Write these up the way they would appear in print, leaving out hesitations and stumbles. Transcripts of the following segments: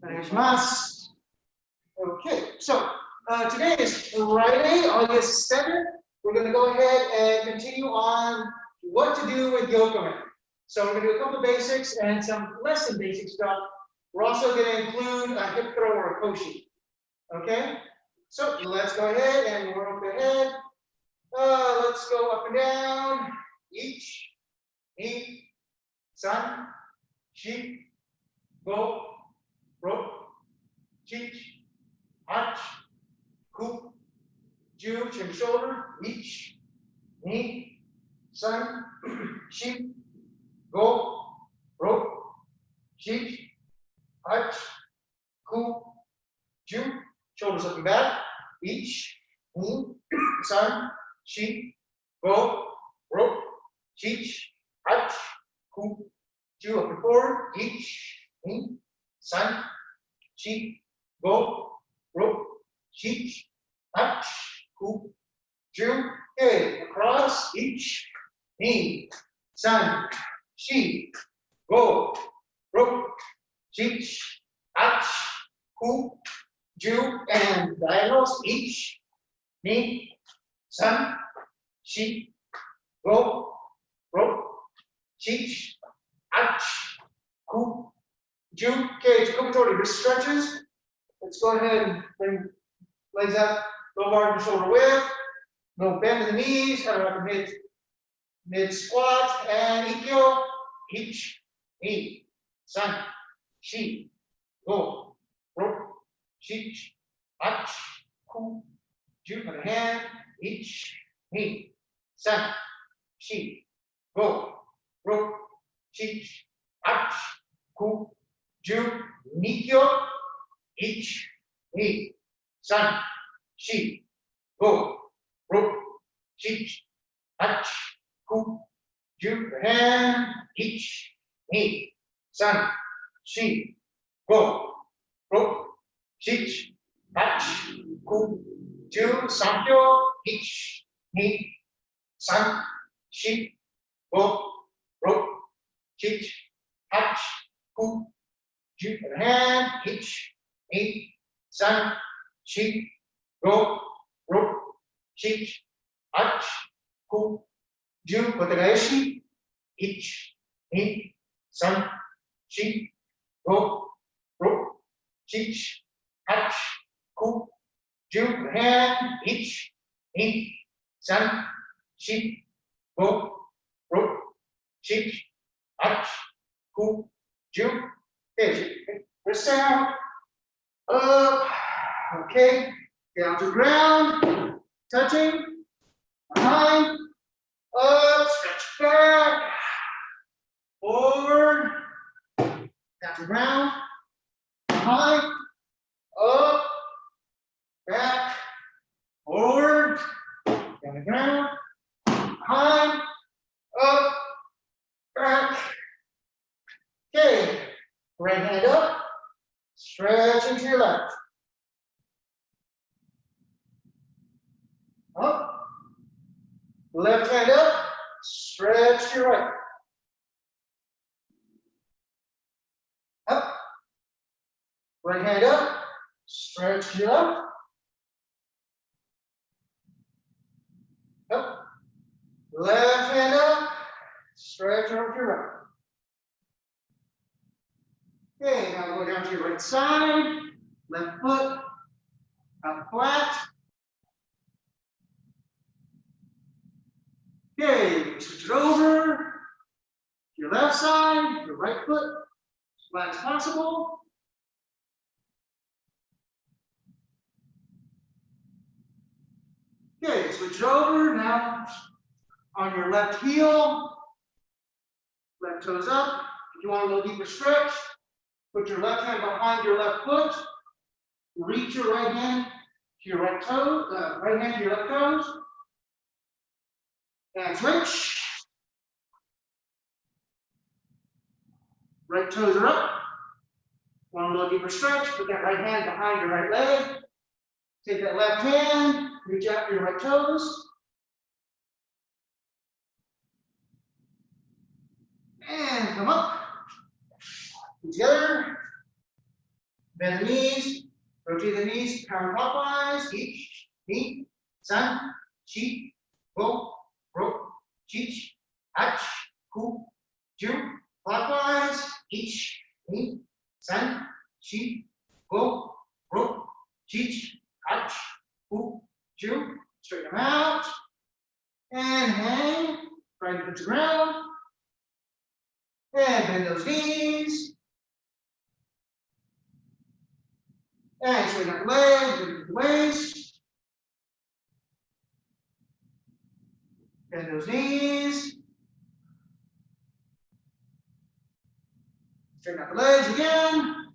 Onegaishimasu. Okay, so today is Friday, August 7th. We're going to go ahead and continue on what to do with yokomen. So we're going to do a couple of basics and some less than basic stuff. We're also going to include a hip throw or a koshi. Okay, so let's go ahead and work the head. Let's go up and down. Each, ni, san, shi, go, ro, chich, hach, ku, ju, chin shoulder, each, ni, san, shi, go, ro, chich, hach, ku, ju, shoulders up and back, each, ni, san, shi, go, ro, chich, hach, ku, ju, up and forward, each, ni, san, shi, go, ro, chich, hach, ku, ju. Okay, across, each, ni, san, shi, go, ro, chich, hach, ku, ju, and diagonals, each, ni, san, shi, go, ro, chich, hach, ku, ju. Okay, tekubitori, wrist stretches. Let's go ahead and bring legs up, low arm to shoulder width. No bend in the knees, kind of like a mid squat, and ikkyo, each, ni, san, shi, go, ro, chich, hach, ku, ju, on the hand, each, ni, san, shi, go, ro, chich, hach, ku, ju, nikyo, each, ni, san, shi, go, ro, chich, hach, ku, ju, hand, each, ni, san, shi, go, ro, chich, hach, ku, ju, sankyo, each, ni, san, shi, go, ro, chich, hach, ku, ju, hand, each, ni, san, shi, go, ro, chich, hach, ku, ju, kote gaeshi, each, ni, san, shi, go, ro, chich, hach, ku, ju, hand, each, ni, san, shi, go, ro, chich, hach, ku, ju. Okay, wrist down, up, okay, down to the ground, touching, behind, up, stretch back, forward, down to the ground, behind, up, back, forward, down to the ground, behind, up, back. Okay, right hand up, stretching to your left. Up, left hand up, stretch to your right. Up, right hand up, stretch to your left. Up, left hand up, stretch over to your right. Okay, now go down to your right side, left foot, out flat. Okay, switch it over, to your left side, your right foot, as flat as possible. Okay, switch it over, now on your left heel, left toes up. If you want a little deeper stretch, put your left hand behind your left foot, reach your right hand to your right toe, right hand to your left toes, and switch. Right toes are up. Want a little deeper stretch, put that right hand behind your right leg. Take that left hand, reach out to your right toes. And come up. Together. Bend the knees, rotate the knees counterclockwise. Ich, ni, san, chi, go, ro, chich, ach, ku, ju. Clockwise. Ich, ni, san, chi, go, ro, chich, ach, ku, ju. Straighten them out. And hang. Right to the ground. And bend those knees. And straighten up the legs, bend the waist. Bend those knees. Straighten up the legs again.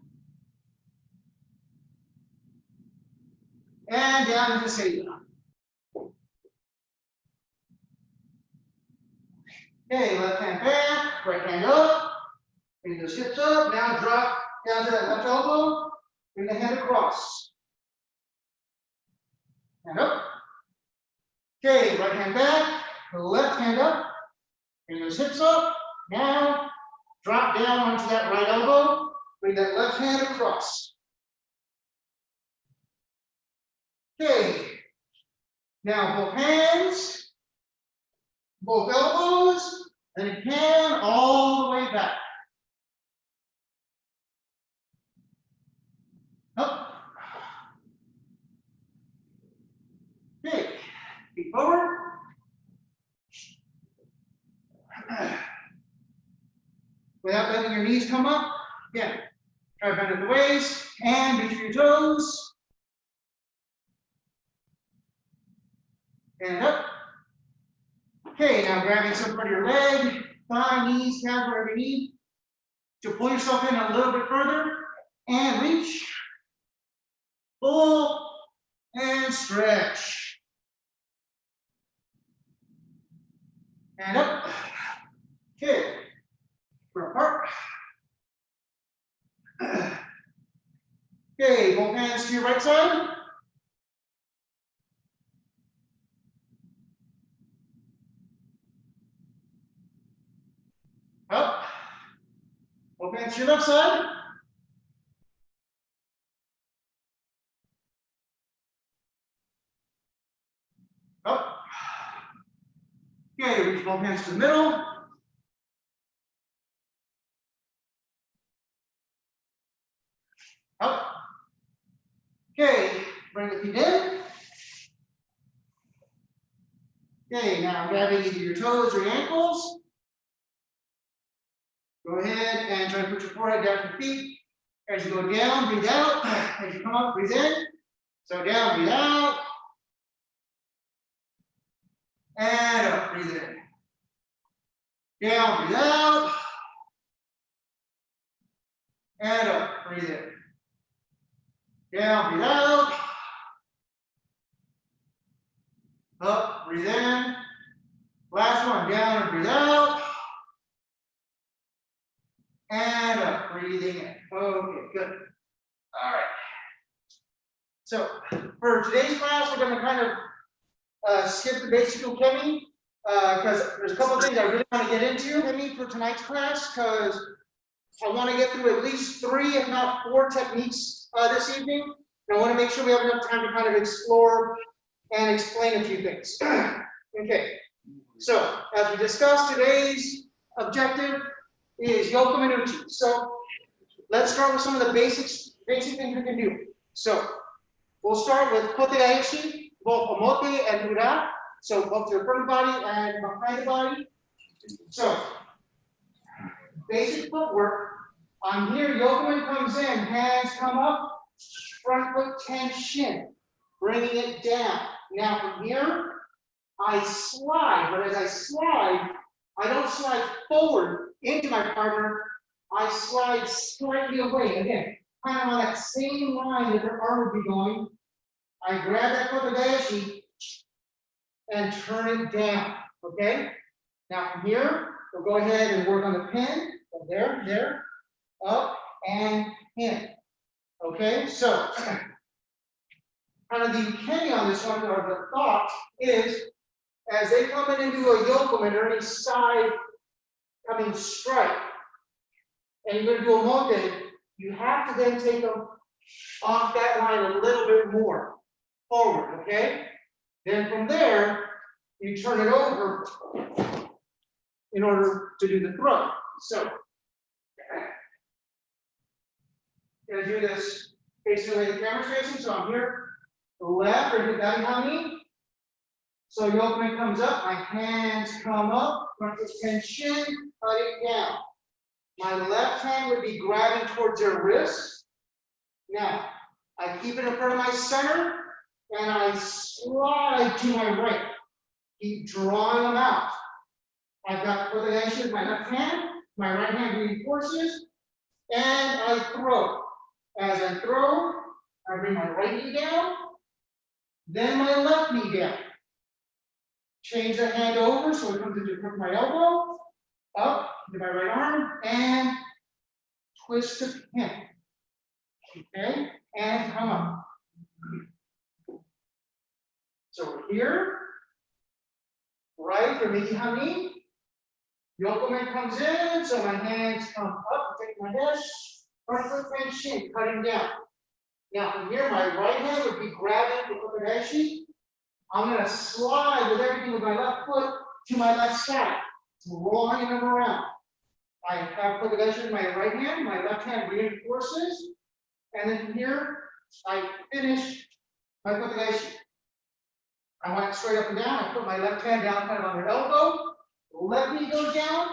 And down into seated. Okay, left hand back, right hand up. Bring those hips up. Now drop down to that left elbow. Bring the hand across. And up. Okay, right hand back, left hand up. Bring those hips up. Now drop down onto that right elbow. Bring that left hand across. Okay. Now both hands, both elbows, and again all the way back. Up. Okay. Feet forward. Without letting your knees come up. Again. Try to bend at the waist, hand between your toes. And up. Okay, now grabbing some part of your leg, thigh, knees, calf, wherever you need. To pull yourself in a little bit further. And reach. Pull. And stretch. And up. Okay. We're apart. Okay, both hands to your right side. Up. Both hands to your left side. Up. Okay, reach both hands to the middle. Up. Okay, bring the feet in. Okay, now grabbing either your toes or your ankles. Go ahead and try to put your forehead down to your feet. As you go down, breathe out. As you come up, breathe in. So down, breathe out. And up, breathe in. Down, breathe out. And up, breathe in. Down, breathe out. Up, breathe in. Last one, down and breathe out. And up, breathing in. Okay, good. All right. So for today's class, we're going to kind of skip the basic yokomen because there's a couple of things I really want to get into for tonight's class because I want to get through at least 3, if not 4 techniques this evening. And I want to make sure we have enough time to kind of explore and explain a few things. Okay, so as we discussed, today's objective is Yokomenuchi. So let's start with some of the basic things we can do. So we'll start with kote gaeshi, both omote and ura. So both your front body and behind the body. So basic footwork. On here, yokomen comes in, hands come up, front foot tension, bringing it down. Now from here, I slide, but as I slide, I don't slide forward into my partner, I slide slightly away. Again, kind of on that same line that their arm would be going. I grab that kote gaeshi and turn it down, okay? Now from here, we'll go ahead and work on the pin. So there, up and in. Okay, so kind of the ukemi on this one, or the thought is, as they come in and do a yokomen or any side coming strike, and you're going to do a mote, you have to then take them off that line a little bit more forward, okay? Then from there, you turn it over in order to do the throw. So, gonna do this facing the way the camera's facing. So I'm here, the left, or hit that behind me. So yokomen comes up, my hands come up, front foot tension, cut it down. My left hand would be grabbing towards your wrist. Now, I keep it in front of my center, and I slide to my right. Keep drawing them out. I've got kote gaeshi with my left hand, my right hand reinforces, and I throw. As I throw, I bring my right knee down, then my left knee down. Change the hand over so it comes into the crook of my elbow, up to my right arm, and twist to pin. Okay, and come up. So we're here, right, or maybe hami. Yokomen comes in, so my hands come up, take my head, front foot and shin, cutting down. Now from here, my right hand would be grabbing the kote gaeshi. I'm going to slide with everything with my left foot to my left side, drawing them around. I have kote gaeshi in my right hand, my left hand reinforces, and then from here, I finish my kote gaeshi. I went straight up and down, I put my left hand down kind of on their elbow, left knee goes down,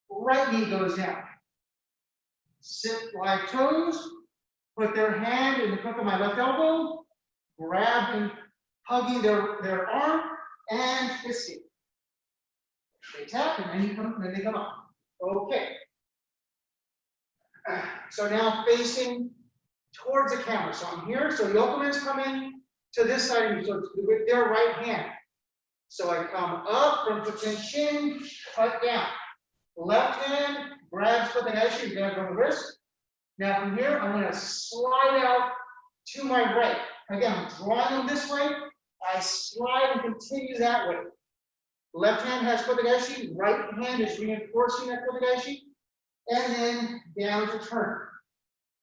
right knee goes down. Sit like toes, put their hand in the crook of my left elbow, grab and hugging their arm, and twisting. They tap, and then they come up. Okay. So now facing towards the camera. So I'm here, so yokomen's coming to this side of me, so with their right hand. So I come up, front foot and shin, cut down. Left hand grabs kote gaeshi, grab on the wrist. Now from here, I'm going to slide out to my right. Again, I'm drawing them this way. I slide and continue that way. Left hand has kote gaeshi, right hand is reinforcing that kote gaeshi, and then down to turn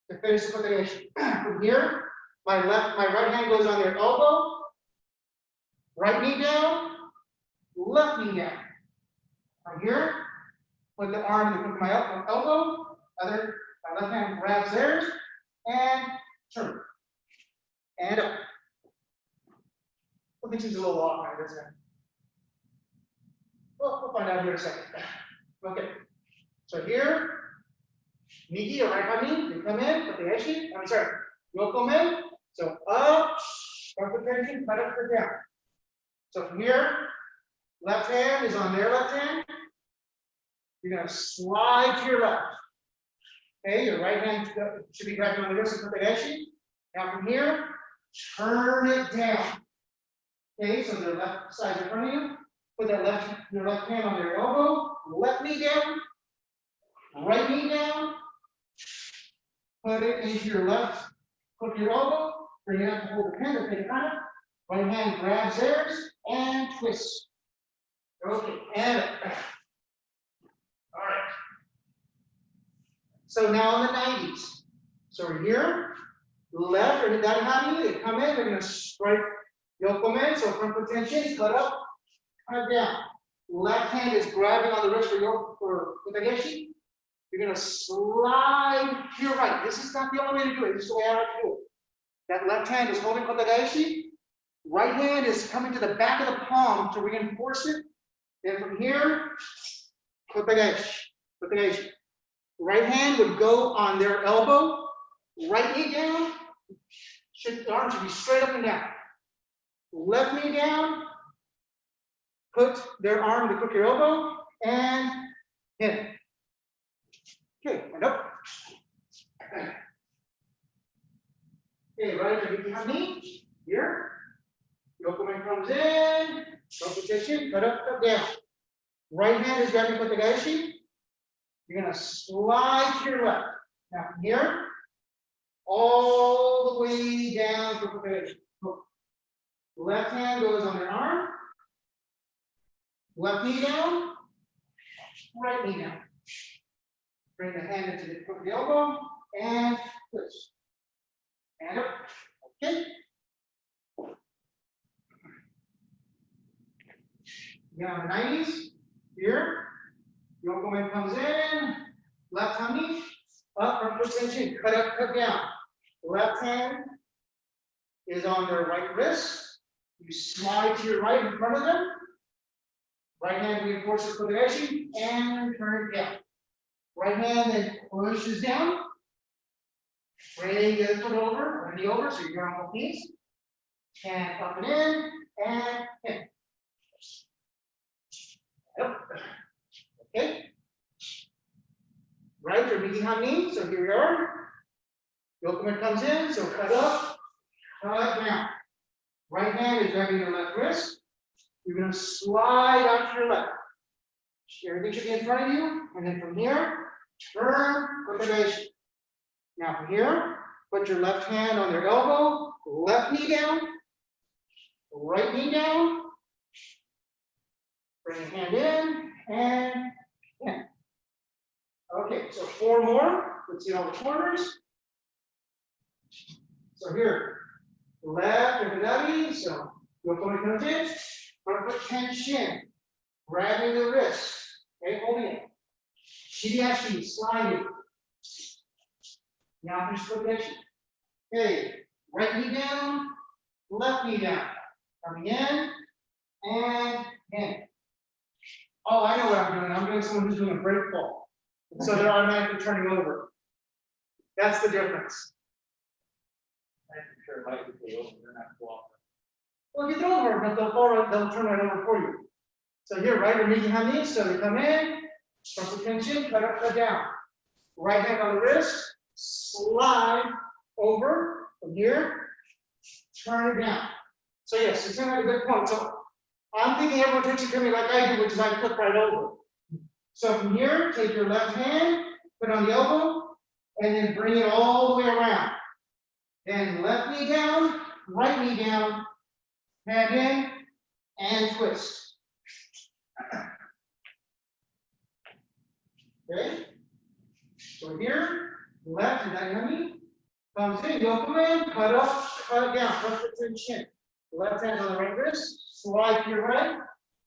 to finish the kote gaeshi. From here, my right hand goes on their elbow, right knee down, left knee down. From here, put the arm in the crook of my elbow, my left hand grabs theirs, and turn. And up. I think she's a little off now, isn't it? Well, we'll find out here in a second. Okay. So here, Miki or right hami, you come in, kote gaeshi, I'm sorry, yokomen. So up, front foot tension, cut up or down. So from here, left hand is on their left hand. You're going to slide to your left. Okay, your right hand should be grabbing on the wrist of kote gaeshi. Now from here, turn it down. Okay, so the left side in front of you. Put your left hand on their elbow, left knee down, right knee down. Put it into your left, hook your elbow, bring it up to hold the pin or take it on. Right hand grabs theirs and twist. Okay, and up. All right. So now in the 90s. So we're here, left or down hami, they come in, they're going to strike yokomen, so front foot tension, cut up, cut down. Left hand is grabbing on the wrist for kote gaeshi. You're going to slide to your right. This is not the only way to do it. This is the way I like to do it. That left hand is holding kote gaeshi. Right hand is coming to the back of the palm to reinforce it. And from here, kote gaeshi. Right hand would go on their elbow. Right knee down. The arm should be straight up and down. Left knee down. Put their arm to hook your elbow and hit. Okay, and up. Okay, right to behind me. Here. Yokomen comes in. Position, cut up, cut down. Right hand is grabbing kote gaeshi. You're going to slide to your left. Now from here, all the way down to kote gaeshi. Left hand goes on their arm. Left knee down. Right knee down. Bring the hand into the crook of the elbow and twist. and up. Okay. Get on the 90s. Here. Yokomen comes in. Left tummy. Up from position. Cut up, cut down. Left hand is on their right wrist. You slide to your right in front of them. Right hand reinforces for the gaeshi and turn it down. Right hand then pushes down. Bring the foot over, or knee over, so you're on both knees. And up and in, and in. Yep. Okay. Right, you're meeting on knee, so here we are. Yokomen comes in, so cut up, cut down. Right hand is grabbing your left wrist. You're going to slide out to your left. Everything should be in front of you, and then from here, turn for the gaeshi. Now from here, put your left hand on your elbow, left knee down, right knee down. Bring your hand in and in. Okay, so 4 more. Let's see all the corners. So here, left and the so Yokomen comes in, front foot tension, grabbing the wrist, okay, holding it. Shiriashi, sliding. Now finish the position. Okay, right knee down, left knee down. Coming in and in. Oh, I know what I'm doing. I'm doing someone who's doing a break fall. So they're automatically turning over. That's the difference. Well, if you throw over, but they'll turn right over for you. So here, right, you're meeting on knees, so they come in, from the tension, cut up, cut down. Right hand on the wrist, slide over from here, turn it down. So yes, it's a good point. So I'm thinking everyone takes it to me like I do, which is I flip right over. So from here, take your left hand, put on the elbow, and then bring it all the way around. Then left knee down, right knee down, hand in, and twist. Okay? So here, left and right knee comes in, yokomen, cut up, cut down, front foot to the chin. Left hand on the right wrist, slide to your right,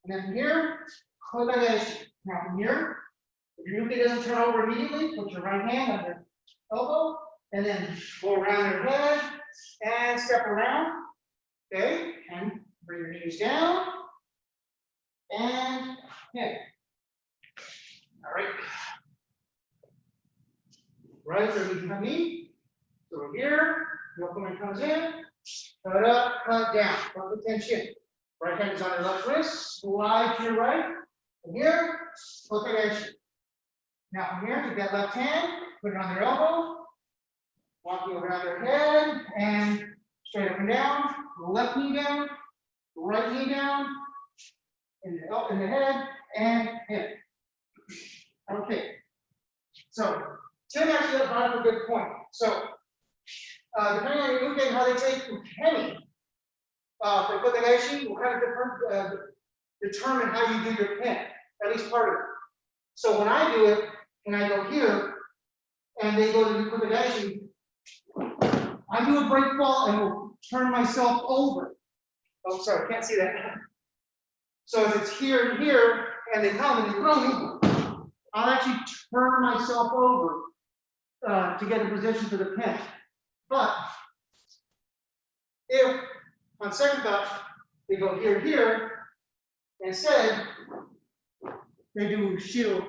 and then from here, kote. Now from here, if your uke doesn't turn over immediately, put your right hand on your elbow, and then go around your head, and step around, okay, and bring your knees down, and hit. All right. Right, so you can knee. So here, yokomen comes in, cut up, cut down, front foot tension. Right hand is on your left wrist, slide to your right. From here, kote. Now from here, take that left hand, put it on your elbow, walking around your head, and straight up and down, left knee down, right knee down, in the head, and hit. Okay. So Tim actually brought up a good point. So depending on your uke and how they take penny for kote gaeshi will kind of determine how you do your pen, at least part of it. So when I do it, and I go here, and they go to the kote gaeshi, I do a break fall and will turn myself over. Oh, sorry, can't see that. So if it's here and here, and they come and they throw me, I'll actually turn myself over to get a position for the pin. But if on second thought they go here, instead they do ushiro,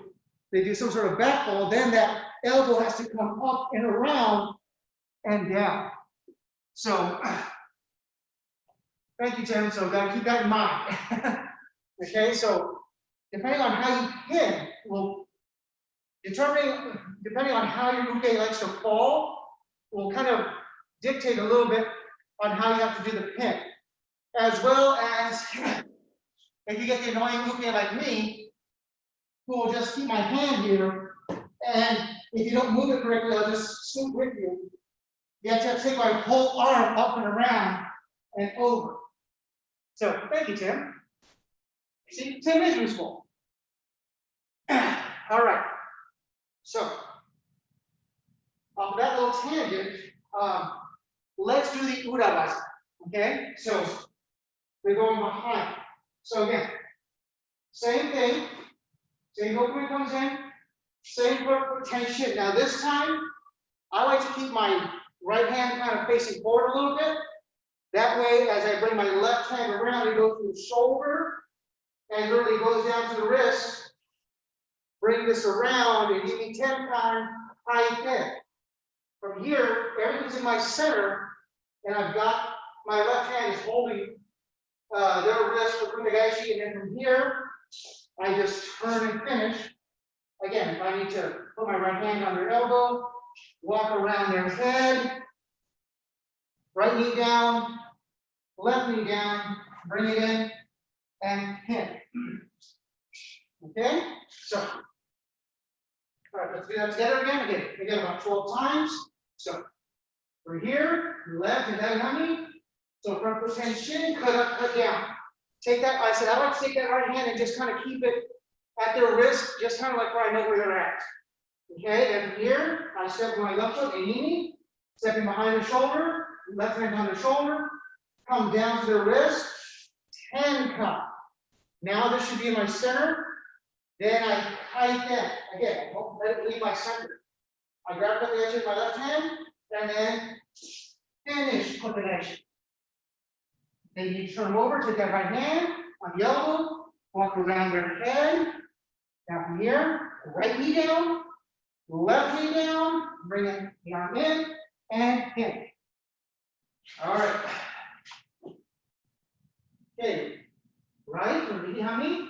they do some sort of back fall, then that elbow has to come up and around and down. So thank you, Tim. So gotta keep that in mind. Okay, so depending on how you pin will depending on how your uke likes to fall, will kind of dictate a little bit on how you have to do the pin. As well as if you get the annoying uke like me, who will just keep my hand here, and if you don't move it correctly, I'll just swoop with you. You have to take my whole arm up and around and over. So thank you, Tim. See, Tim is useful. All right. So, off that little tangent, let's do the ura waza. Okay, so we're going behind. So again, same thing. Same yokomen comes in, same foot tension. Now this time, I like to keep my right hand kind of facing forward a little bit. That way, as I bring my left hand around, it goes through the shoulder and literally goes down to the wrist. Bring this around and give me 10 times high ten. From here, everything's in my center, and I've got my left hand is holding their wrist for the gaeshi, and then from here, I just turn and finish. Again, I need to put my right hand on their elbow, walk around their head, right knee down, left knee down, bring it in, and pin. Okay? So, all right, let's do that together again. Again, about 12 times. So, we're here, left and down on me. So, front foot tension, cut up, cut down. Take that, I said, I like to take that right hand and just kind of keep it at their wrist, just kind of like where I know where they're at. Okay, then from here, I step with my left foot, inimi, stepping behind the shoulder, left hand on the shoulder, come down to the wrist, 10 count. Now this should be in my center. Then I hike that. Again, I won't let it leave my center. I grab the edge of my left hand, and then finish with the edge. Then you turn over, take that right hand on the elbow, walk around their head. Now from here, right knee down, left knee down, bring the arm in, and in. All right. Okay. Right, from behind me.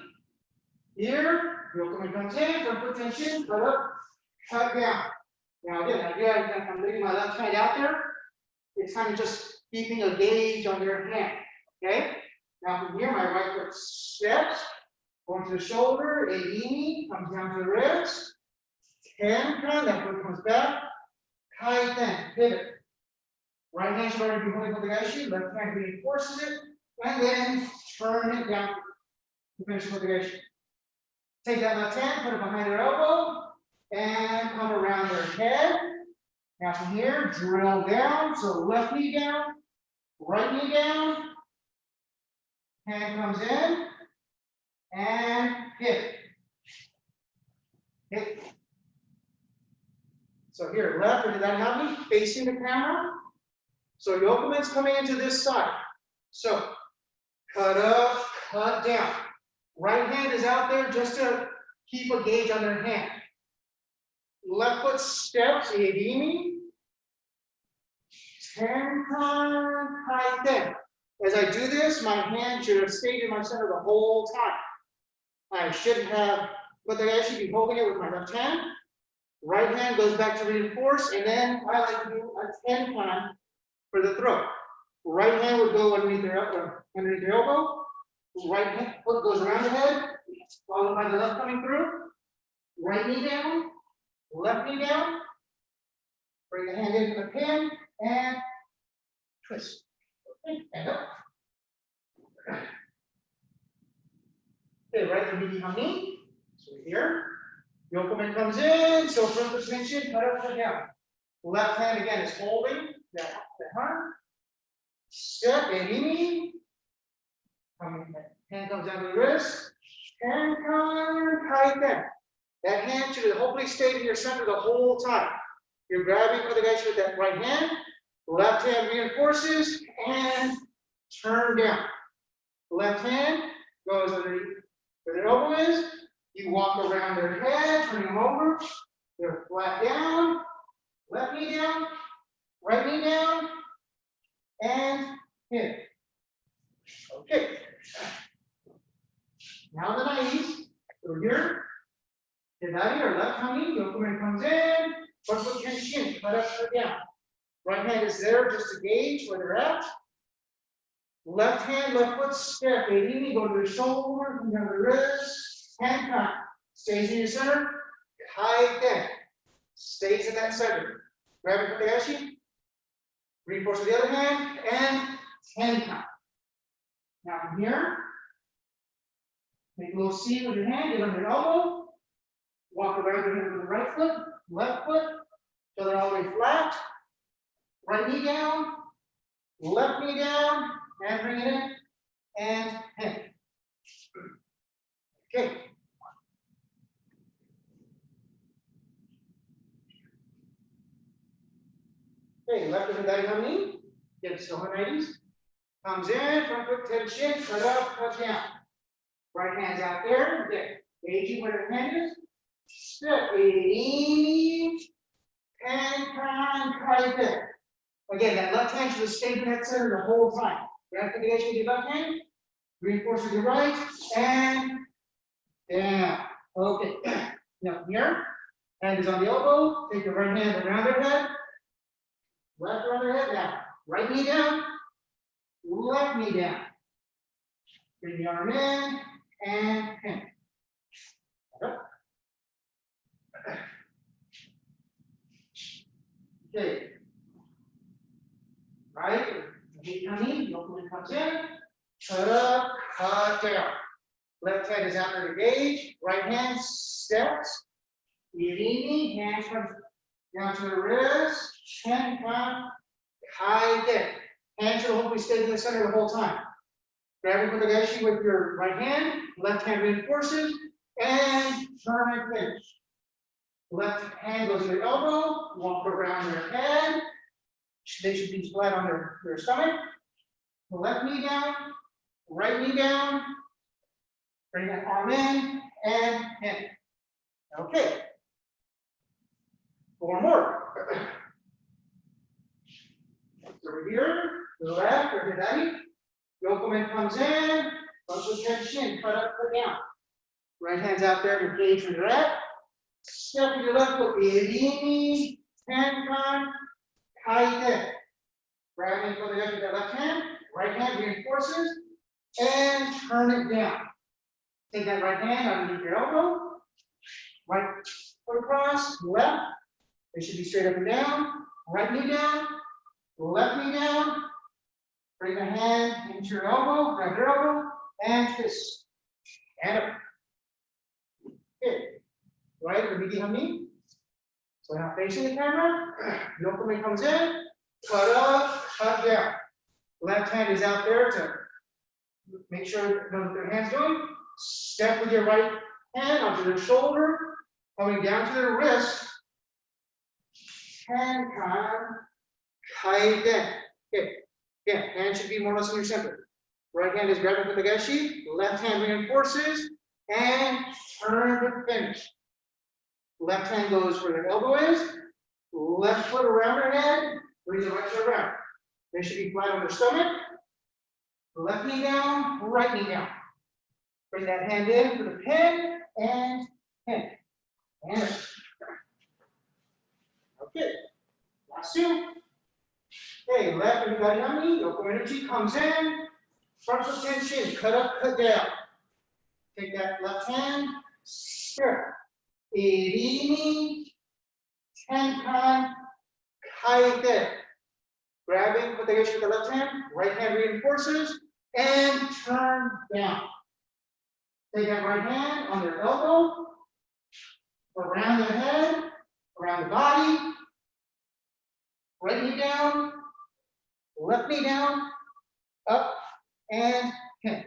Here, yokomen comes in, front foot tension, cut up, cut down. Now again, I'm leaving my left hand out there. It's kind of just keeping a gauge on their hand. Okay? Now from here, my right foot steps, going to the shoulder, inimi, comes down to the wrist, 10 count, that foot comes back, kaiten, pivot. Right hand should already be holding for the gaeshi, left hand reinforces it, and then turn it down to finish with the gaeshi. Take that left hand, put it behind their elbow, and come around their head. Now from here, drill down, so left knee down, right knee down, hand comes in, and hit. Hit. So here, left, or did that have me? Facing the camera. So yokomen's coming into this side. So cut up, cut down. Right hand is out there just to keep a gauge on their hand. Left foot steps, irimi. 10 times, kaiten. As I do this, my hand should have stayed in my center the whole time. I should have, but I should be holding it with my left hand. Right hand goes back to reinforce, and then I like to do a 10 time for the throat. Right hand would go underneath their elbow. Right hand foot goes around the head, followed by the left coming through. Right knee down, left knee down. Bring the hand into the pin and twist. Okay, and up. Okay, right knee behind me. So here, yokomen comes in. So front foot tension, cut up, cut down. Left hand again is holding that arm. Step, inimi. Hand comes down to the wrist. And kaiten. That hand should have hopefully stayed in your center the whole time. You're grabbing for the gaeshi with that right hand. Left hand reinforces and turn down. Left hand goes underneath where their elbow is. You walk around their head, turning them over. They're flat down. Left knee down. Right knee down. And hit. Okay. Now the knees. So here. Hidari or left hand, yokomen comes in. Front foot tension, cut up, cut down. Right hand is there just to gauge where they're at. Left hand, left foot step. Irimi, go to the shoulder, come down the wrist. Hand count. Stays in your center. Kaiten. Stays in that center. Grab it for the gaeshi. Reinforce with the other hand. And 10 count. Now from here, make a little C with your hand, get on your elbow. Walk around your hand with the right foot, left foot, so they're all the way flat. Right knee down, left knee down, and bring it in, and in. Okay. Okay, left of the guy on knee, get to 180s. Comes in, front foot to the shin, cut up, cut down. Right hand's out there, okay. Gauging where the hand is. Step, iriminage, kote. Again, that left hand should stay in that center the whole time. Grab the gaeshi with your left hand, reinforce with your right, and down. Okay. Now here, hand is on the elbow, take the right hand around their head, left around their head, now right knee down, left knee down. Bring the arm in, and in. Okay. Right, yokomen, yokomen comes in, cut up, cut down. Left hand is after the gauge, right hand steps, iriminage, hands come down to the wrist, chin come, kote. Hands should hopefully stay in the center the whole time. Grabbing for the gaeshi with your right hand, left hand reinforces, and turn and finish. Left hand goes to the elbow, walk around their head. They should be flat on their stomach. Left knee down, right knee down. Bring that arm in and in. Okay. 4 more. Over here, to the left or to the right. Yokomen comes in, front tension, cut up, cut down. Right hand's out there to gauge where you're at. Step with your left foot, iriminage, kote. Grabbing for the edge with the left hand, right hand reinforces, and turn it down. Take that right hand underneath your elbow, right foot across, left. They should be straight up and down, right knee down, left knee down. Bring the hand into your elbow, grab your elbow, and twist. And up. Okay. Right, or behind me. So now facing the camera, yokomen comes in, cut up, cut down. Left hand is out there to make sure you know what their hand's doing. Step with your right hand onto their shoulder, coming down to their wrist. Hand kote. Okay. Yeah, hand should be more or less in your center. Right hand is grabbing for the gaeshi, left hand reinforces, and turn to finish. Left hand goes where their elbow is, left foot around their head, brings the right foot around. They should be flat on their stomach. Left knee down, right knee down. Bring that hand in for the pin and pin. And okay, last 2. Okay, left and gaeshi, Yokomenuchi comes in, front foot tension, cut up, cut down. Take that left hand, step, iriminage, kote. Grabbing for the gaeshi with the left hand, right hand reinforces, and turn down. Take that right hand on their elbow, around the head, around the body, right knee down, left knee down, up, and in.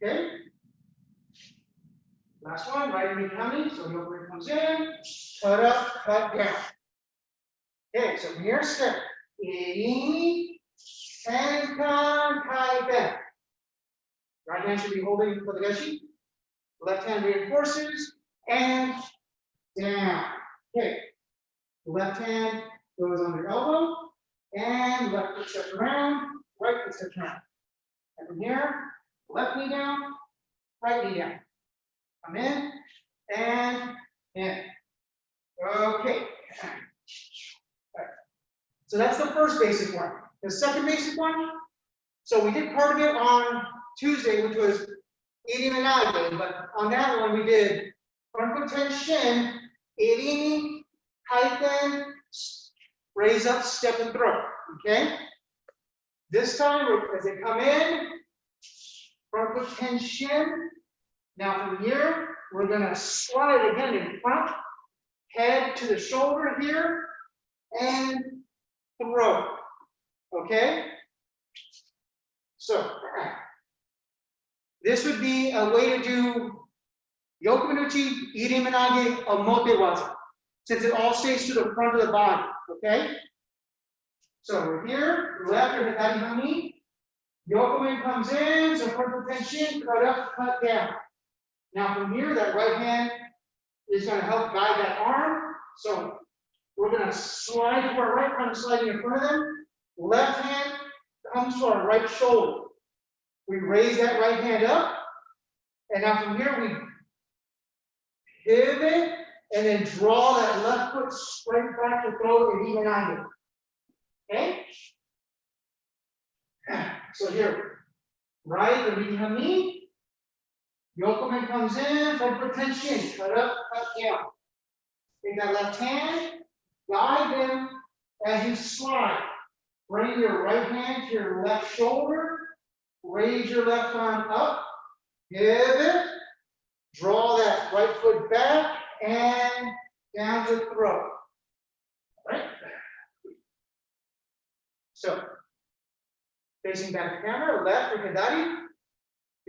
Okay. Last one, right knee coming, so yokomen comes in, cut up, cut down. Okay, so from here, step, iriminage, kote. Right hand should be holding for the gaeshi. Left hand reinforces, and down. Okay. Left hand goes on your elbow, and left foot steps around, right foot steps around. And from here, left knee down, right knee down. Come in, and in. Okay. Right. So that's the first basic one. The second basic one, so we did part of it on Tuesday, which was iriminage, but on that one we did front foot tension, iriminage, kote, raise up, step and throw. Okay? This time, as they come in, front foot tension. Now from here, we're going to slide again in front, head to the shoulder here, and throw. Okay? So, this would be a way to do Yokomenuchi, iriminage, omote waza, since it all stays to the front of the body. Okay? So we're here, left or hidari hami. Yokomen comes in, so front tension, cut up, cut down. Now from here, that right hand is going to help guide that arm. So we're going to slide to our right, kind of sliding in front of them. Left hand comes to our right shoulder. We raise that right hand up. And now from here, we pivot and then draw that left foot straight back to throw an even angle. Okay? So here, right, the iriminage. Yokomen comes in, front tension, cut up, cut down. Take that left hand, guide them as you slide. Bring your right hand to your left shoulder, raise your left arm up, pivot, draw that right foot back, and down to throw. Right? So, facing back the camera, left or hidari.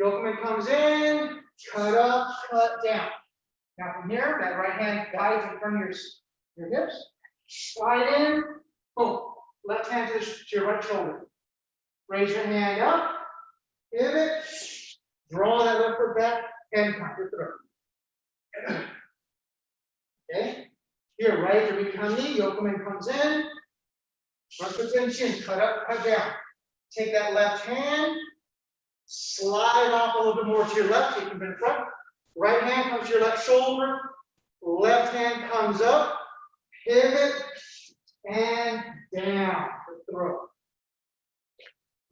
Yokomen comes in, cut up, cut down. Now from here, that right hand guides in front of your hips. Slide in, boom. Left hand to your right shoulder. Raise your hand up, pivot, draw that left foot back, and come to throw. Okay? Here, right to iriminage, Yokomen comes in, front foot tension, cut up, cut down. Take that left hand, slide off a little bit more to your left, so you can be in front. Right hand comes to your left shoulder, left hand comes up, pivot, and down to throw.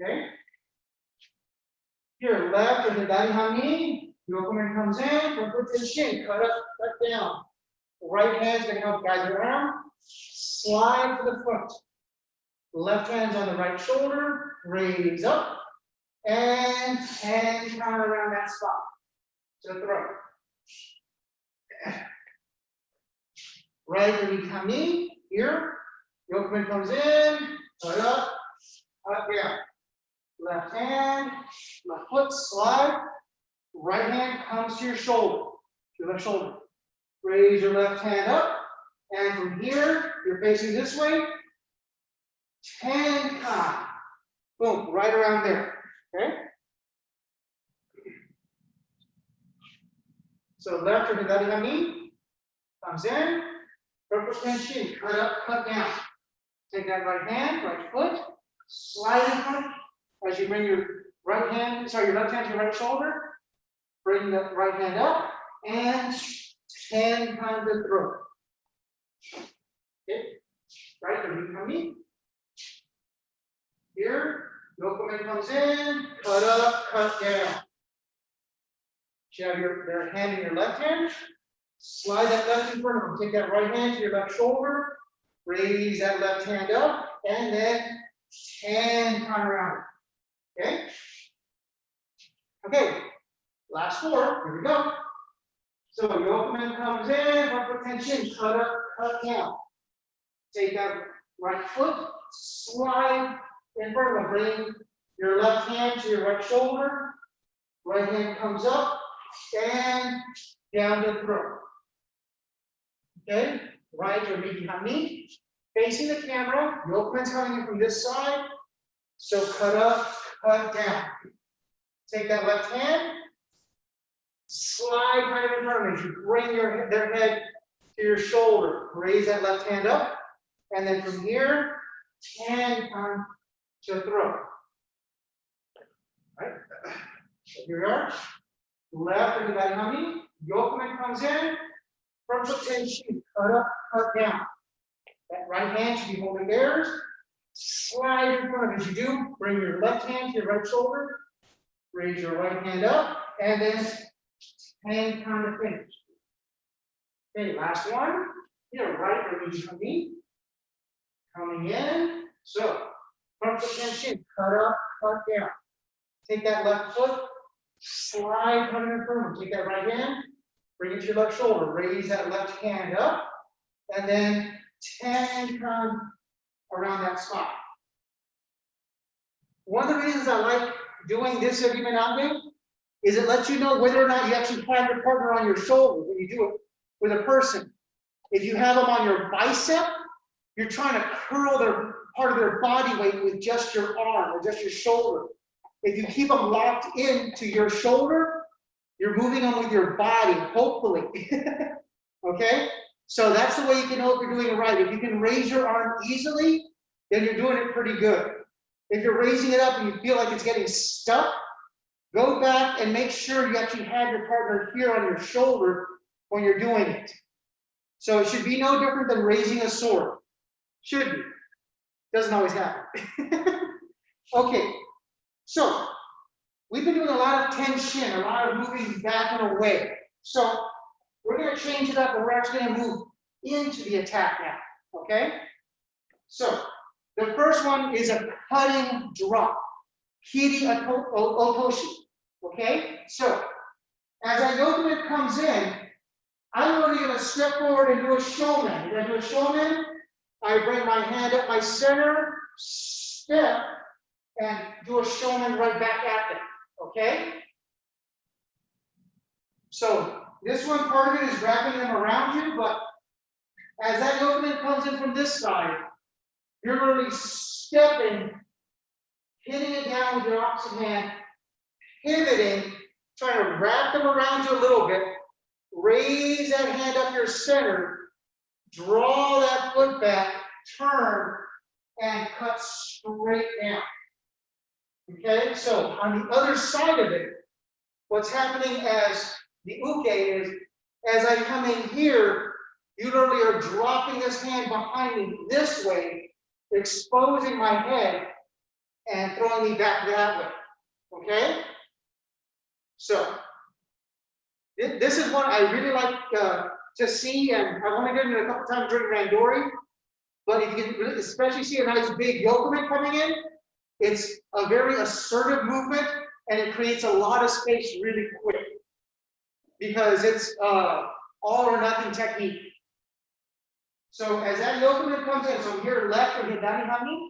Okay? Here, left or hidari hami, Yokomen comes in, front foot tension, cut up, cut down. Right hand's going to help guide your arm, slide to the front. Left hand's on the right shoulder, raise up, and hand count around that spot. So throw. Right iriminage, here. Yokomen comes in, cut up, cut down. Left hand, left foot, slide. Right hand comes to your shoulder, to your left shoulder. Raise your left hand up, and from here, you're facing this way. 10 count. Boom, right around there. Okay? So left or hidari hami comes in, front foot tension, cut up, cut down. Take that right hand, right foot, slide in front as you bring your right hand, your left hand to your right shoulder. Bring the right hand up and 10 times the throw. Okay, right, iriminage. Here, Yokomen comes in, cut up, cut down. You have your hand in your left hand. Slide that left in front of them. Take that right hand to your left shoulder. Raise that left hand up, and then 10 count around. Okay? Okay, last 4. Here we go. So Yokomen comes in, front foot tension, cut up, cut down. Take that right foot, slide in front of them. Bring your left hand to your right shoulder. Right hand comes up and down to throw. Okay, right or iriminage. Facing the camera, Yokomen's coming in from this side. So cut up, cut down. Take that left hand, slide kind of in front of you. You bring their head to your shoulder. Raise that left hand up. And then from here, 10 on to throw. Right? So here we are. Left or hidari hami. Yokomen comes in. Front foot tension. Cut up, cut down. That right hand should be holding theirs. Slide in front of you. As you do, bring your left hand to your right shoulder. Raise your right hand up. And then 10 count to finish. Okay, last one. Here, right or iriminage. Coming in. So, front foot tension. Cut up, cut down. Take that left foot. Slide, cut it in front. Take that right hand. Bring it to your left shoulder. Raise that left hand up. And then 10 come around that spot. One of the reasons I like doing this iriminage is it lets you know whether or not you actually have your partner on your shoulder when you do it with a person. If you have them on your bicep, you're trying to curl their part of their body weight with just your arm or just your shoulder. If you keep them locked into your shoulder, you're moving them with your body, hopefully. Okay? So that's the way you can know if you're doing it right. If you can raise your arm easily, then you're doing it pretty good. If you're raising it up and you feel like it's getting stuck, go back and make sure you actually have your partner here on your shoulder when you're doing it. So it should be no different than raising a sword. Should be. Doesn't always happen. Okay, so we've been doing a lot of tension, a lot of moving back and away. So we're going to change it up and we're actually going to move into the attack now. Okay? So the first one is a cutting drop. Kiri otoshi. Okay? So as I yokomen comes in, I'm only going to step forward and do a shomen. If I do a shomen, I bring my hand up my center, step, and do a shomen right back at them. Okay? So this one, part of it is wrapping them around you, but as that yokomen comes in from this side, you're really stepping, hitting it down with your opposite hand, pivoting, trying to wrap them around you a little bit, raise that hand up your center, draw that foot back, turn, and cut straight down. Okay, so on the other side of it, what's happening as the uke is, as I come in here, you literally are dropping this hand behind me this way, exposing my head, and throwing me back that way. Okay? So, this is one I really like to see, and I've only done it a couple times during randori, but if you can especially see a nice big yokomen coming in, it's a very assertive movement, and it creates a lot of space really quick, because it's all or nothing technique. So as that yokomen comes in, so here left and hidari hami,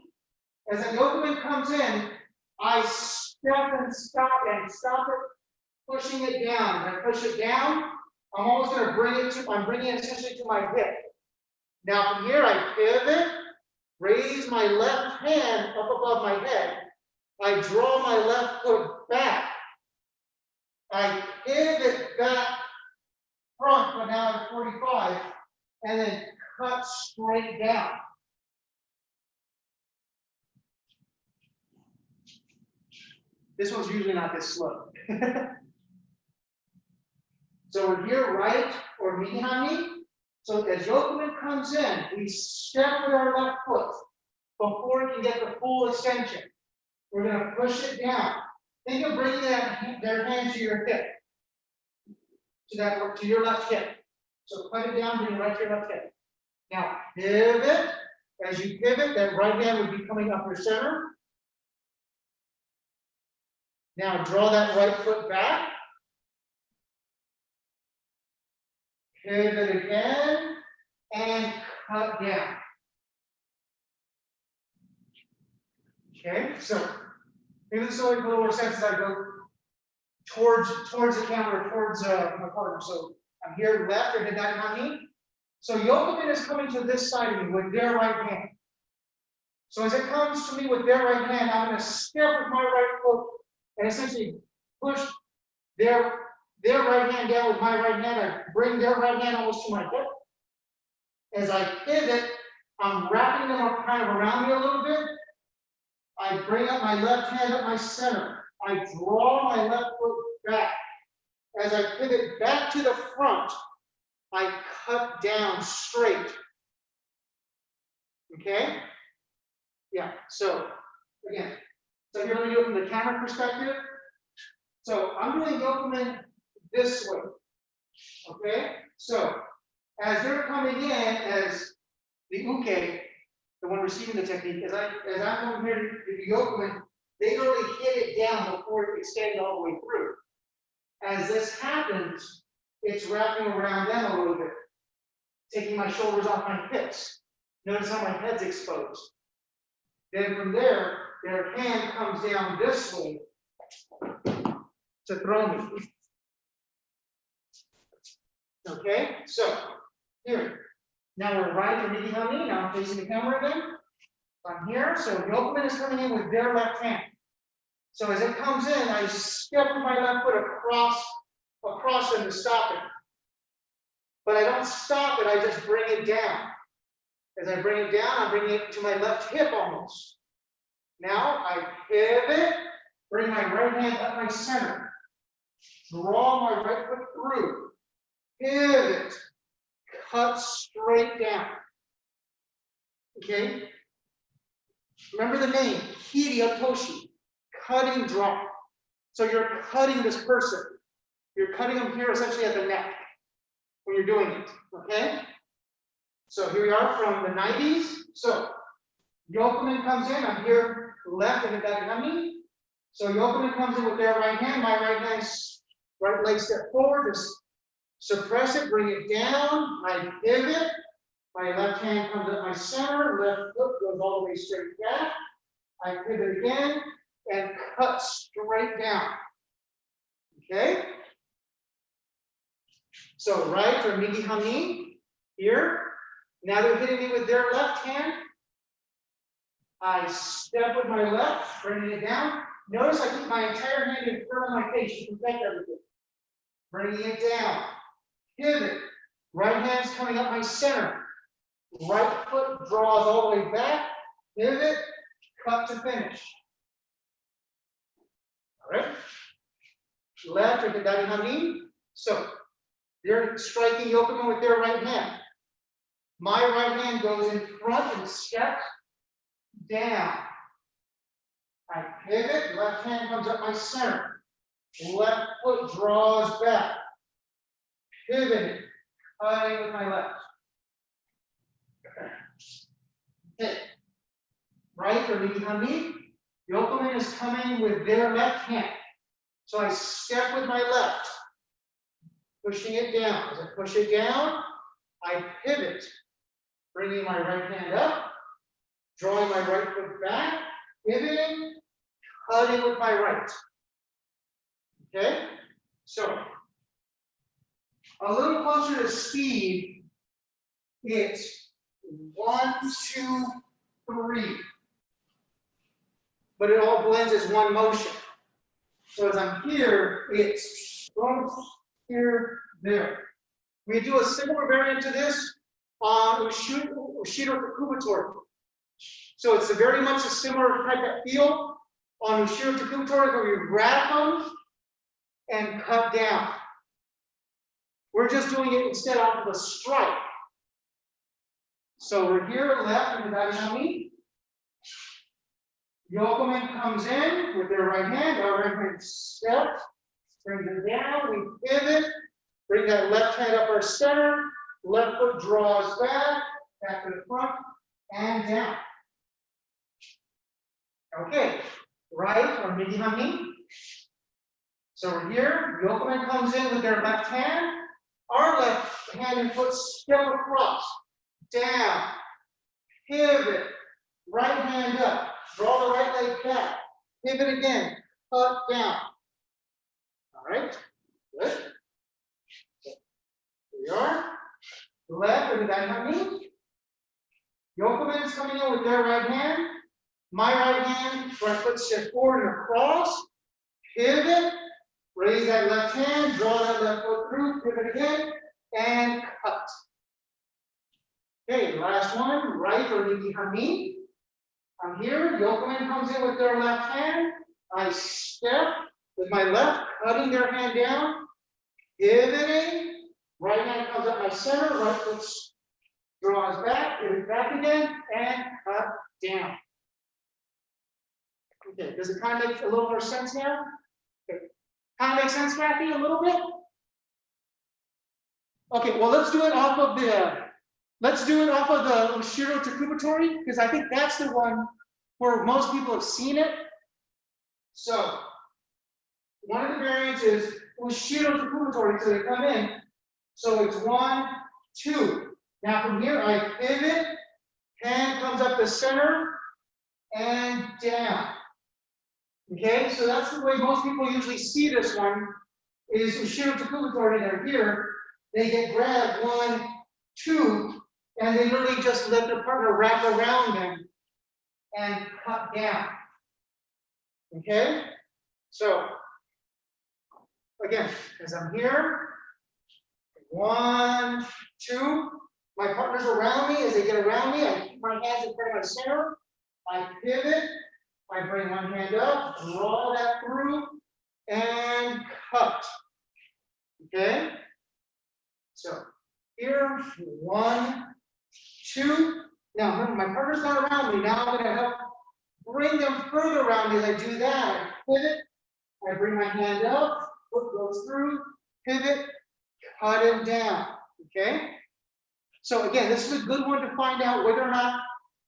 as that yokomen comes in, I step and stop it, pushing it down. When I push it down, I'm almost going to bring it to, I'm bringing it essentially to my hip. Now from here, I pivot, raise my left hand up above my head. I draw my left foot back. I pivot back front, but now at 45, and then cut straight down. This one's usually not this slow. So we're here, right, or mihami. So as yokomen comes in, we step with our left foot before it can get the full extension. We're going to push it down. Think of bringing their hand to your hip, to your left hip. So cut it down, bring it right to your left hip. Now pivot. As you pivot, that right hand would be coming up your center. Now draw that right foot back. Pivot again, and cut down. Okay, so maybe this will make a little more sense as I go towards the camera, towards my partner. So I'm here left or hidari hami. So yokomen is coming to this side of me with their right hand. So as it comes to me with their right hand, I'm going to step with my right foot and essentially push their right hand down with my right hand. I bring their right hand almost to my hip. As I pivot, I'm wrapping them up kind of around me a little bit. I bring up my left hand at my center. I draw my left foot back. As I pivot back to the front, I cut down straight. Okay? Yeah, so again, so here let me do it from the camera perspective. So I'm doing yokomen this way. Okay? So as they're coming in as the uke, the one receiving the technique, as I'm coming here to the yokomen, they really hit it down before it extends all the way through. As this happens, it's wrapping around them a little bit, taking my shoulders off my hips. Notice how my head's exposed. Then from there, their hand comes down this way to throw me. Okay, so here. Now we're right to Migi Hami. Now I'm facing the camera again. I'm here. So yokomen is coming in with their left hand. So as it comes in, I step with my left foot across them to stop it. But I don't stop it, I just bring it down. As I bring it down, I'm bringing it to my left hip almost. Now I pivot, bring my right hand up my center. Draw my right foot through. Pivot. Cut straight down. Okay? Remember the name, kiri, otoshi. Cutting draw. So you're cutting this person. You're cutting them here essentially at the neck when you're doing it. Okay? So here we are from the 90s. So yokomen comes in. I'm here left in the gaeshi. So yokomen comes in with their right hand. My right hand, right leg step forward. Just suppress it, bring it down. I pivot. My left hand comes up my center. Left foot goes all the way straight back. I pivot again and cut straight down. Okay? So right or Migi Hami here. Now they're hitting me with their left hand. I step with my left, bringing it down. Notice I keep my entire hand in front of my face to protect everything. Bringing it down. Pivot. Right hand's coming up my center. Right foot draws all the way back. Pivot. Cut to finish. All right. Left or the gaeshi. So they're striking yokomen with their right hand. My right hand goes in front and steps down. I pivot, left hand comes up my center. Left foot draws back. Pivoting, cutting with my left. Okay. Right or Migi Hami. Yokomen is coming with their left hand. So I step with my left, pushing it down. As I push it down, I pivot, bringing my right hand up, drawing my right foot back, pivoting, cutting with my right. Okay? So, a little closer to speed, it's 1, 2, 3. But it all blends as one motion. So as I'm here, it's front, here, there. We do a similar variant to this on ushiro tekubitori. So it's very much a similar type of feel on ushiro tekubitori where you grab them and cut down. We're just doing it instead off of a strike. So we're here left in the gaeshi. Yokomen comes in with their right hand. Our right hand steps, brings it down. We pivot, bring that left hand up our center. Left foot draws back to the front, and down. Okay, right or Migi Hami. So we're here. Yokomen comes in with their left hand. Our left hand and foot step across, down, pivot, right hand up. Draw the right leg back. Pivot again. Cut down. All right. Good. Here we are. Left or the gaeshi. Yokomen is coming in with their right hand. My right hand, right foot step forward and across. Pivot. Raise that left hand. Draw that left foot through. Pivot again. And cut. Okay, last one. Right or Migi Hami. I'm here, yokomen comes in with their left hand. I step with my left, cutting their hand down, pivoting. Right hand comes up my center, right foot draws back, pivot back again, and cut down. Okay, does it kind of make a little more sense now? Okay. Kind of make sense, Kathy, a little bit? Okay, well, let's do it off of the ushiro tekubitori, because I think that's the one where most people have seen it. So, one of the variants is ushiro tekubitori, so they come in. So it's 1, 2. Now from here, I pivot, Hand comes up the center and down. Okay, so that's the way most people usually see this one, is ushiro tekubitori. They're here. They get grabbed 1, 2, and they literally just let their partner wrap around them and cut down. Okay, so again, as I'm here, 1, 2, my partner's around me. As they get around me, I keep my hands in front of my center. I pivot. I bring one hand up, draw that through, and cut. Okay? So here, 1, 2. Now remember, my partner's not around me. Now I'm going to help bring them further around me. As I do that, I pivot. I bring my hand up, foot goes through, pivot, cut him down. Okay? So again, this is a good one to find out whether or not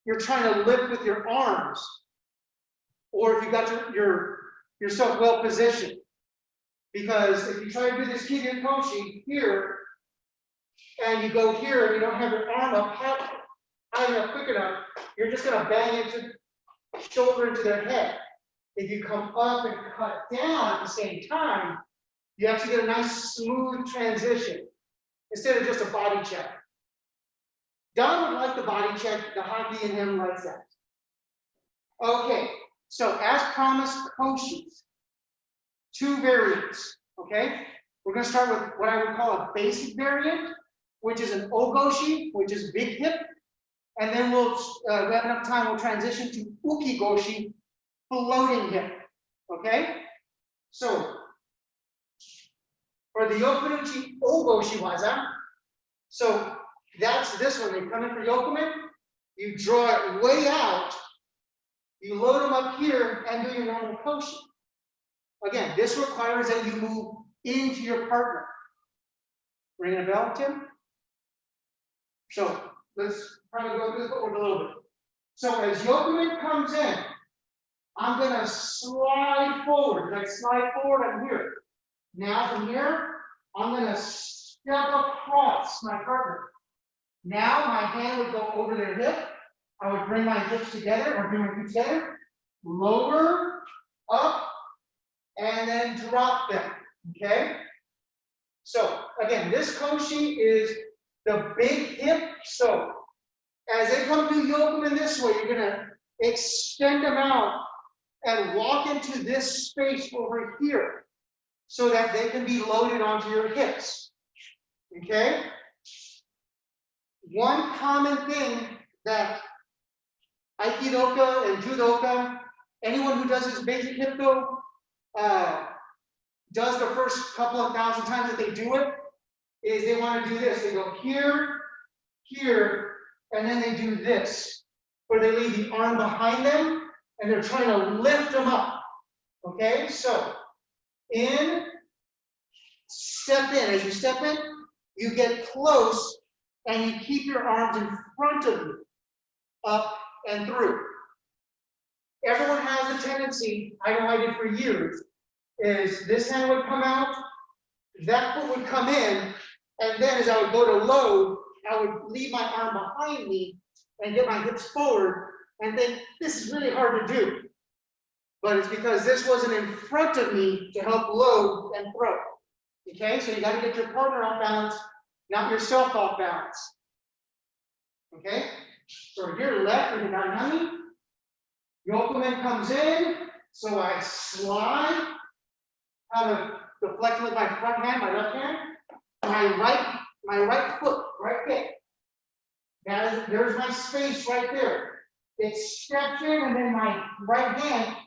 you're trying to lift with your arms, or if you got yourself well positioned. Because if you try to do this kiri and koshi here, and you go here and you don't have your arm up high enough, quick enough, you're just going to bang into shoulder into their head. If you come up and cut down at the same time, you actually get a nice smooth transition instead of just a body check. Don would like the body check, the hockey in him likes that. Okay, so as promised, koshis. 2 variants, okay? We're going to start with what I would call a basic variant, which is an ogoshi, which is big hip. And then we'll, if we have enough time, we'll transition to goshi, floating hip, okay? So, for the Yokomenuchi ogoshi waza, so that's this one. They come in for yokomen, you draw it way out, you load them up here and do your normal koshi. Again, this requires that you move into your partner. Ring a bell, Tim? So let's try to go through this footwork a little bit. So as yokomen comes in, I'm going to slide forward. As I slide forward, I'm here. Now from here, I'm going to step across my partner. Now my hand would go over their hip. I would bring my hips together, or bring my feet together, lower, up, and then drop them, okay? So again, this koshi is the big hip. So as they come to yokomen this way, you're gonna extend them out and walk into this space over here so that they can be loaded onto your hips, okay? One common thing that Aikidoka and Judoka, anyone who does this basic hip though, does the first couple of 1,000 times that they do it, is they want to do this. They go here, here, and then they do this, where they leave the arm behind them, and they're trying to lift them up. Okay, so in, step in. As you step in, you get close, and you keep your arms in front of you, up and through. Everyone has a tendency, I know I did for years, is this hand would come out, that foot would come in, and then as I would go to load, I would leave my arm behind me and get my hips forward and think, this is really hard to do. But it's because this wasn't in front of me to help load and throw. Okay, so you got to get your partner off balance, not yourself off balance. Okay, so here left with the Nami. Yokomen comes in, so I slide, kind of deflecting with my front hand, my left hand, my right foot, right hip. There's my space right there. It steps in, and then my right hand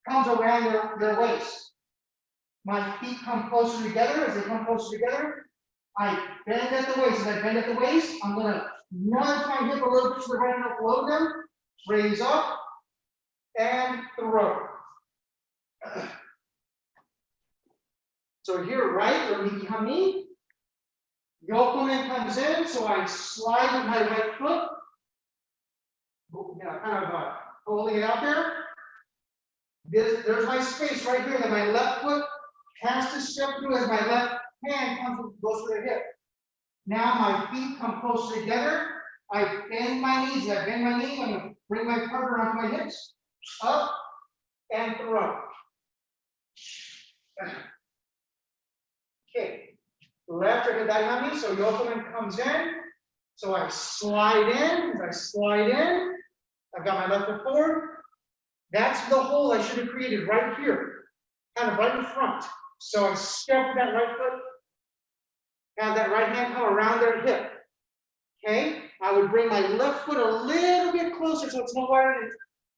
comes around their waist. My feet come closer together. As they come closer together, I bend at the waist. As I bend at the waist, I'm going to nudge my hip a little bit to the right and below them, raise up, and throw. So here, right, or Mikihami, Yokomen comes in, so I slide with my right foot, kind of holding it out there. There's my space right here that my left foot has to step through as my left hand goes to the hip. Now my feet come closer together. I bend my knees. I bend my knee. I'm going to bring my partner onto my hips. Up and throw. Okay. Left or hidari, so yokomen comes in. So I slide in. As I slide in, I've got my left foot forward. That's the hole I should have created right here, kind of right in front. So I step that right foot, have that right hand come around their hip. Okay, I would bring my left foot a little bit closer so it's no wider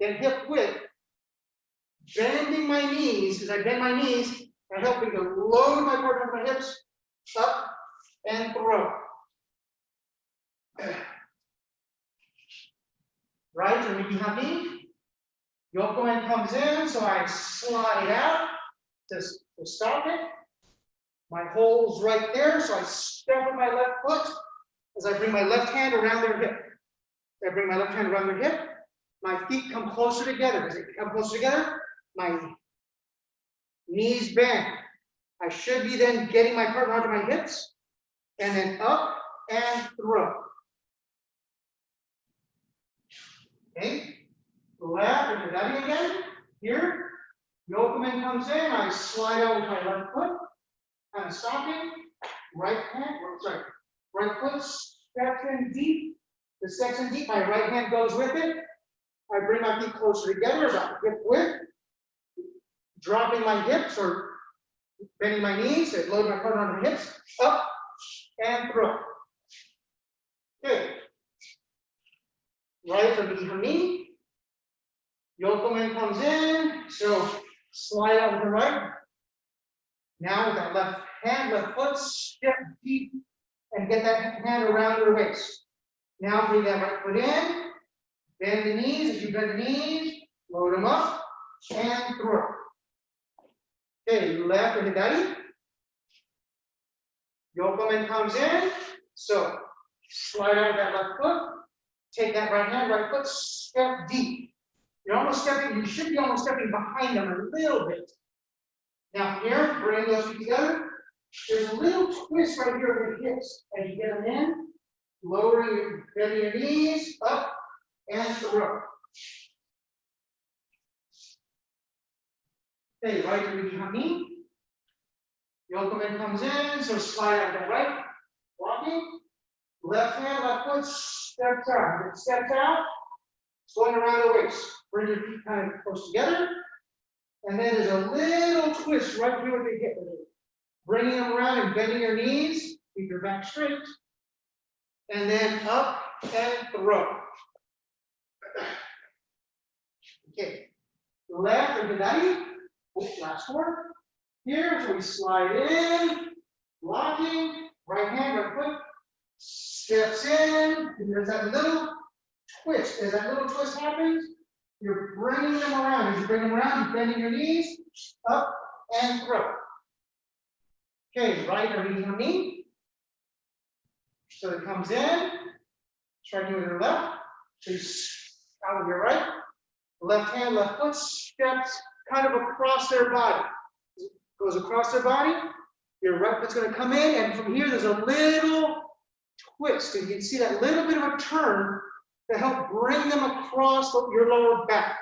than hip width. Bending my knees, as I bend my knees, I'm helping to load my partner on my hips, up and throw. Right, or Mikihami. Yokomen comes in, so I slide out to stop it. My hole's right there, so I step with my left foot as I bring my left hand around their hip. I bring my left hand around their hip. My feet come closer together. As they come closer together, my knees bend. I should be then getting my partner onto my hips, and then up and throw. Okay. Left and hidari again. Here, yokomen comes in. I slide out with my left foot, kind of stopping. Right foot steps in deep. The steps in deep. My right hand goes with it. I bring my feet closer together, about hip width. Dropping my hips or bending my knees. I load my partner on the hips. Up and throw. Okay. Right from the knee. Yokomen comes in, so slide out with the right. Now with that left hand, left foot, step deep and get that hand around your waist. Now bring that right foot in, bend the knees. As you bend the knees, load them up and throw. Okay, left and hidari. Yokomen comes in, so slide out with that left foot, take that right hand, right foot, step deep. You're almost stepping, you should be almost stepping behind them a little bit. Now here, bring those feet together. There's a little twist right here with the hips. As you get them in, lowering, bending your knees, up and throw. Okay, right to the knee. Yokomen comes in, so slide out that right, walking. Left hand, left foot, steps out. It steps out, going around the waist. Bring your feet kind of close together. And then there's a little twist right here with the hip. Bringing them around and bending your knees. Keep your back straight. And then up and throw. Okay. Left and hidari. Last one. Here, so we slide in. Blocking. Right hand, right foot. Steps in. And there's that little twist. As that little twist happens, you're bringing them around. As you bring them around, you're bending your knees, up and throw. Okay, right underneath your knee. So it comes in, striking with your left. So you out with your right. Left hand, left foot steps kind of across their body. Goes across their body. Your right foot's going to come in, and from here there's a little twist. And you can see that little bit of a turn to help bring them across your lower back.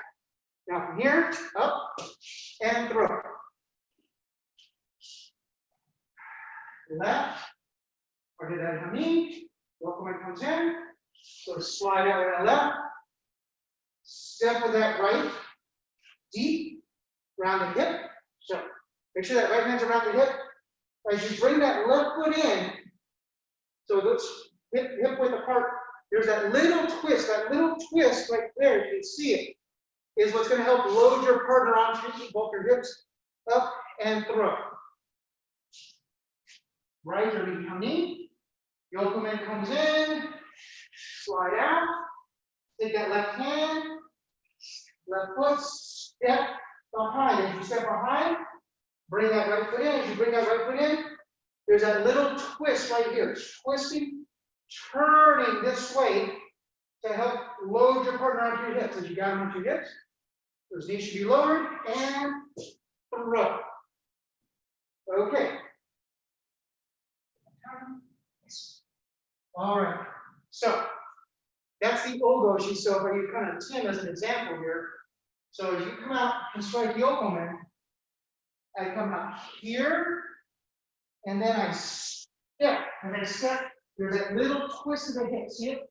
Now from here, up and throw. Left, or did that come in? Yokomen comes in, so slide out with that left. Step with that right, deep, around the hip. So make sure that right hand's around the hip. As you bring that left foot in, so it looks hip width apart. There's that little twist right there, you can see it, is what's going to help load your partner onto both your hips, up and throw. Right or knee. Yokomen comes in, slide out, take that left hand, left foot, step behind. As you step behind, bring that right foot in. As you bring that right foot in, there's that little twist right here, twisting, turning this way to help load your partner onto your hips. As you got them onto your hips, those knees should be lowered and throw. Okay. All right. So That's the ogoshi. So if I use kind of Tim as an example here. So as you come out and strike yokomen, I come out here, and then I step, and I step. There's that little twist of the hip, see it?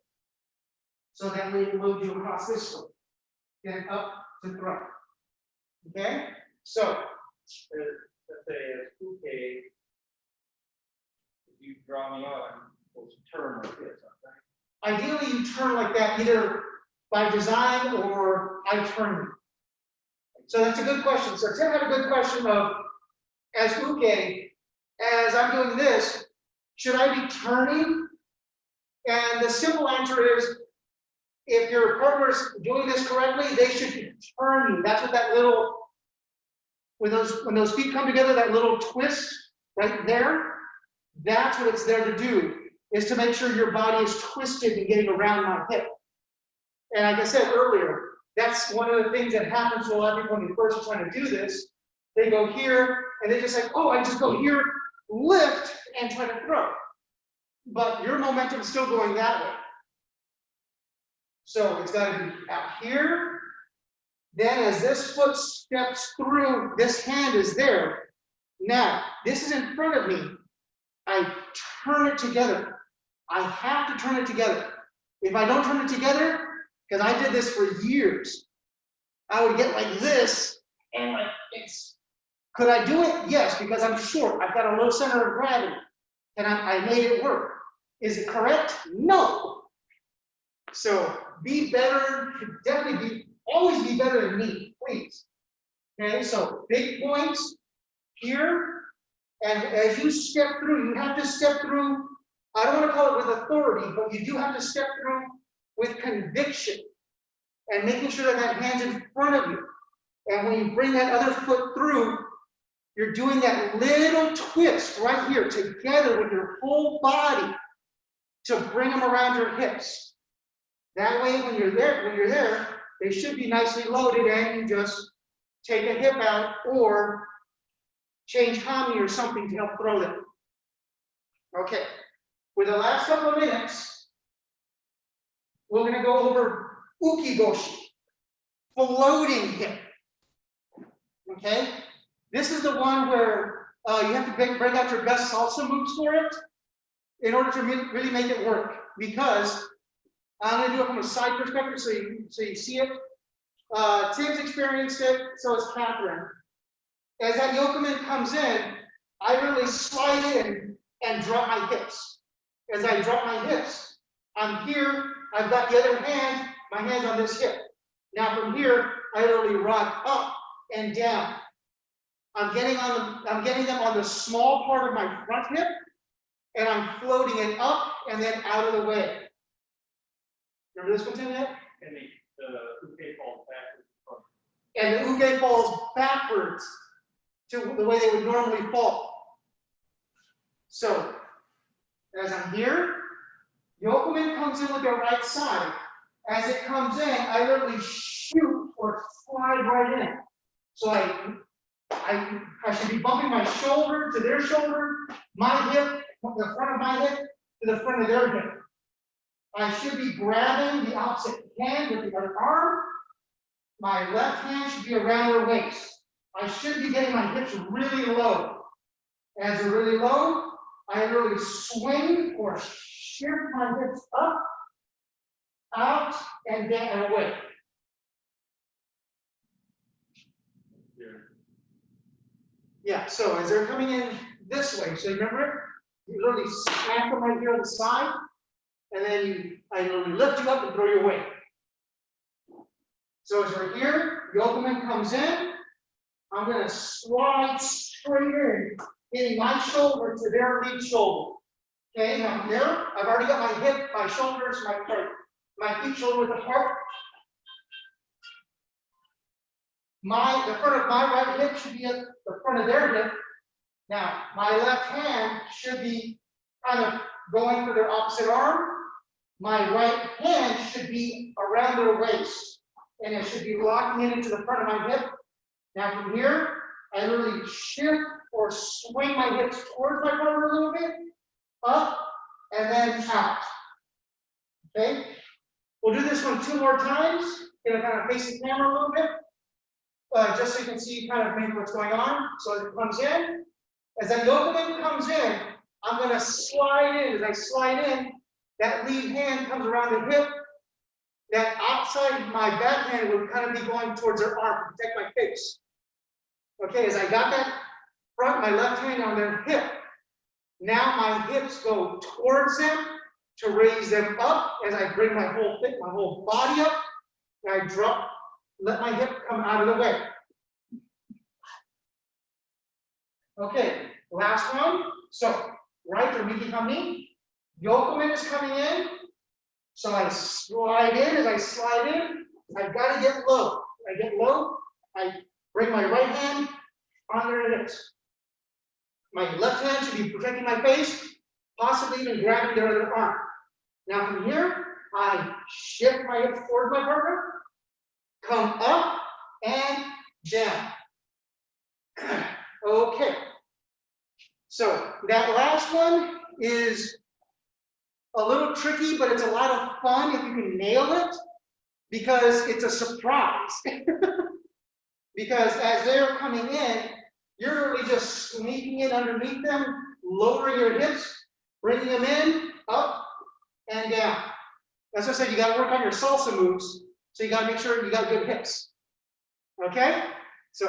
So that we move you across this way, then up to throw. Okay? So, let's say, okay, if you draw me out, I'm supposed to turn like this, okay? ideally, you turn like that either by design or I turn. So that's a good question. So Tim had a good question of, as uke, as I'm doing this, should I be turning? And the simple answer is, if your partner's doing this correctly, they should be turning. That's what that little, when those feet come together, that little twist right there, that's what it's there to do, is to make sure your body is twisted and getting around my hip. And like I said earlier, that's one of the things that happens to a lot of people when they first are trying to do this. They go here, and they just like, oh, I just go here, lift, and try to throw. But your momentum is still going that way. So it's got to be out here. Then as this foot steps through, this hand is there. Now, this is in front of me. I turn it together. I have to turn it together. If I don't turn it together, because I did this for years, I would get like this, and like it's. Could I do it? Yes, because I'm short. I've got a low center of gravity, and I made it work. Is it correct? No. So be better. Definitely always be better than me, please. Okay. So big points here, and as you step through, you have to step through. I don't want to call it with authority, but you do have to step through with conviction and making sure that that hand's in front of you. And when you bring that other foot through, you're doing that little twist right here together with your whole body to bring them around your hips. That way, when you're there, they should be nicely loaded, and you just take a hip out or change kami or something to help throw them. Okay, with the last couple of minutes, we're going to go over ukigoshi, floating hip. Okay, this is the one where you have to break out your best salsa moves for it in order to really make it work. Because I'm going to do it from a side perspective so you see it. Tim's experienced it, so has Catherine. As that yokomen comes in, I really slide in and drop my hips. As I drop my hips, I'm here, I've got the other hand, my hand's on this hip. Now from here, I literally rock up and down. I'm getting them on the small part of my front hip, and I'm floating it up and then out of the way. Remember this one, Tim, yet? And the uke falls backwards. And the uke falls backwards to the way they would normally fall. So, as I'm here, yokomen comes in with the right side. As it comes in, I literally shoot or slide right in. So I should be bumping my shoulder to their shoulder, my hip, the front of my hip to the front of their hip. I should be grabbing the opposite hand with the other arm. My left hand should be around their waist. I should be getting my hips really low. As they're really low, I really swing or shift my hips up, out, and down and away. Yeah, so as they're coming in this way, so remember it? You literally smack them right here on the side, and then I literally lift you up and throw you away. So as we're here, yokomen comes in, I'm going to slide straight in, hitting my shoulder to their lead shoulder. Okay, now here, I've already got my hip, my shoulders, my feet shoulder with the heart. The front of my right hip should be at the front of their hip. Now, my left hand should be kind of going for their opposite arm. My right hand should be around their waist, and it should be locking it into the front of my hip. Now, from here, I literally shift or swing my hips towards my partner a little bit, up, and then out. Okay? We'll do this one 2 more times. Gonna kind of face the camera a little bit, just so you can see kind of maybe what's going on. So as it comes in, as that yokomen comes in, I'm gonna slide in. As I slide in, that lead hand comes around the hip. That outside of my backhand would kind of be going towards their arm to protect my face. Okay, as I got that front, my left hand on their hip. Now my hips go towards them to raise them up as I bring my whole body up. And I drop, let my hip come out of the way. Okay, last one. So, right, or Miki Kami. Yokomen is coming in. So I slide in. As I slide in, I've got to get low. I get low. I bring my right hand under the hips. My left hand should be protecting my face, possibly even grabbing their other arm. Now from here, I shift my hips toward my partner, come up and down. Okay. So that last one is a little tricky, but it's a lot of fun if you can nail it, because it's a surprise. Because as they're coming in, you're really just sneaking in underneath them, lowering your hips, bringing them in, up, and down. As I said, you got to work on your salsa moves, so you got to make sure you got good hips. Okay? So.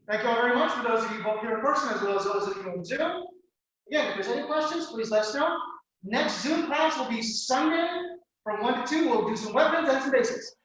Thank you all very much for those of you both here in person as well as those of you on Zoom. Again, if there's any questions, please let us know. Next Zoom class will be Sunday from 1 to 2. We'll do some weapons and some basics.